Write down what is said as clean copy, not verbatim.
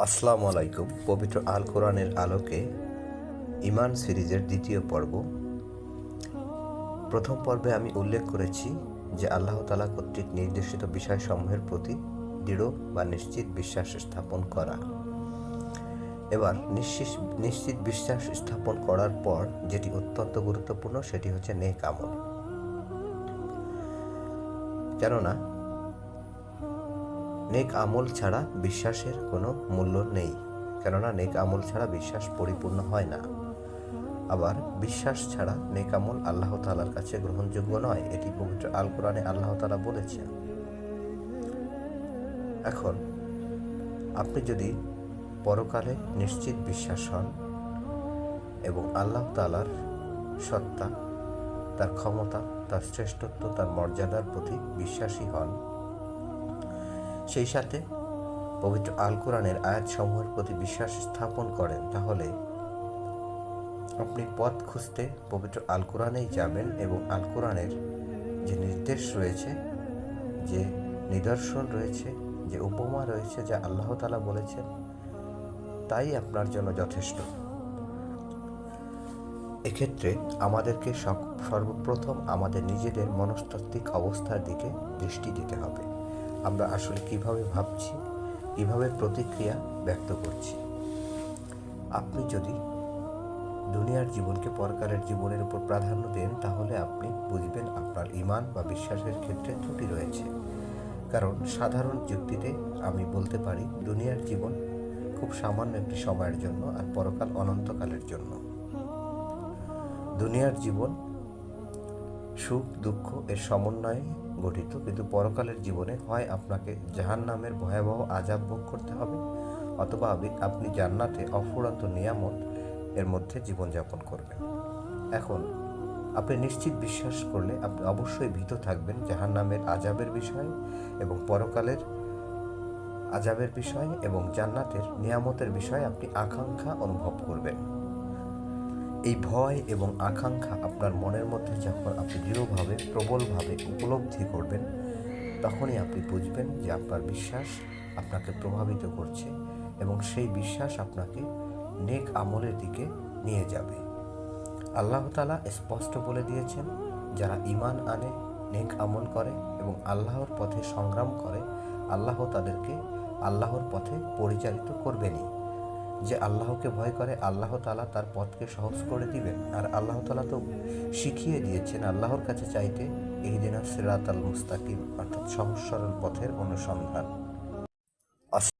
আসসালামু আলাইকুম। পবিত্র আল কোরআনের আলোকে ঈমান সিরিজের দ্বিতীয় পর্ব। প্রথম পর্বে আমি উল্লেখ করেছি যে আল্লাহ তাআলা কর্তৃক নির্দেশিত বিষয়সমূহের প্রতি দৃঢ় বা নিশ্চিত বিশ্বাস স্থাপন করা। এবার নিশ্চিত বিশ্বাস স্থাপন করার পর যেটি অত্যন্ত গুরুত্বপূর্ণ সেটি হচ্ছে নেক আমল। কেননা নেক আমল ছাড়া বিশ্বাসের কোনো মূল্য নেই। কেননা নেক আমল ছাড়া বিশ্বাস পরিপূর্ণ হয় না। আবার বিশ্বাস ছাড়া নেক আমল আল্লাহ তাআলার কাছে গ্রহণযোগ্য নয়, এটি পবিত্র আল কোরআনে আল্লাহ তাআলা বলেছেন। এখন আপনি যদি পরকালে নিশ্চিত বিশ্বাস হন এবং আল্লাহ তাআলার সত্তা, তার ক্ষমতা, তার শ্রেষ্ঠত্ব, তার মর্যাদার প্রতি বিশ্বাসী হন, সেই সাথে পবিত্র আল কোরআনের আয়াতসমূহের প্রতি বিশ্বাস স্থাপন করেন, তাহলে আপনি পথ খুঁজতে পবিত্র আল কোরআনেই যাবেন এবং আল কোরআনের যে নির্দেশ রয়েছে, যে নিদর্শন রয়েছে, যে উপমা রয়েছে, যা আল্লাহ তাআলা বলেছেন, তাই আপনার জন্য যথেষ্ট। এক্ষেত্রে আমাদেরকে সর্বপ্রথম আমাদের নিজেদের মনস্তাত্ত্বিক অবস্থার দিকে দৃষ্টি দিতে হবে। আমরা আসলে কিভাবে ভাবছি, কিভাবে প্রতিক্রিয়া ব্যক্ত করছি। আপনি যদি দুনিয়ার জীবনকে পরকালের জীবনের উপর প্রাধান্য দেন, তাহলে আপনি বুঝবেন আপনার ঈমান বা বিশ্বাসের ক্ষেত্রে ত্রুটি রয়েছে। কারণ সাধারণ যুক্তিতে আমি বলতে পারি দুনিয়ার জীবন খুব সামান্য একটি সময়ের জন্য, আর পরকাল অনন্তকালের জন্য। দুনিয়ার জীবন সুখ দুঃখ এর সমন্বয়ে গঠিত, কিন্তু পরকালের জীবনে হয় আপনাকে জাহান্নামের ভয়াবহ আযাব ভোগ করতে হবে, অথবা আপনি জান্নাতে অফুরন্ত নিয়ামত এর মধ্যে জীবনযাপন করবেন। এখন আপনি নিশ্চিত বিশ্বাস করলে আপনি অবশ্যই ভীত থাকবেন জাহান্নামের আযাবের বিষয়ে এবং পরকালের আযাবের বিষয়ে, এবং জান্নাতের নিয়ামতের বিষয়ে আপনি আকাঙ্ক্ষা অনুভব করবেন। এই ভয় এবং আকাঙ্ক্ষা আপনার মনের মধ্যে যখন আপনি দৃঢ়ভাবে, প্রবলভাবে উপলব্ধি করবেন, তখনই আপনি বুঝবেন যে আপনার বিশ্বাস আপনাকে প্রভাবিত করছে এবং সেই বিশ্বাস আপনাকে নেক আমলের দিকে নিয়ে যাবে। আল্লাহ তাআলা স্পষ্ট বলে দিয়েছেন, যারা ঈমান আনে, নেক আমল করে এবং আল্লাহর পথে সংগ্রাম করে, আল্লাহ তাদেরকে আল্লাহর পথে পরিচালিত করবেনই। যে আল্লাহকে ভয় করে, আল্লাহ তাআলা তার পথকে সহজ করে দিবেন। আর আল্লাহ তাআলা তো শিখিয়ে দিয়েছেন আল্লাহর কাছে চাইতে ইহদিনাস সিরাতাল মুস্তাকিম, অর্থাৎ সহজ সরল পথের অনুসন্ধান।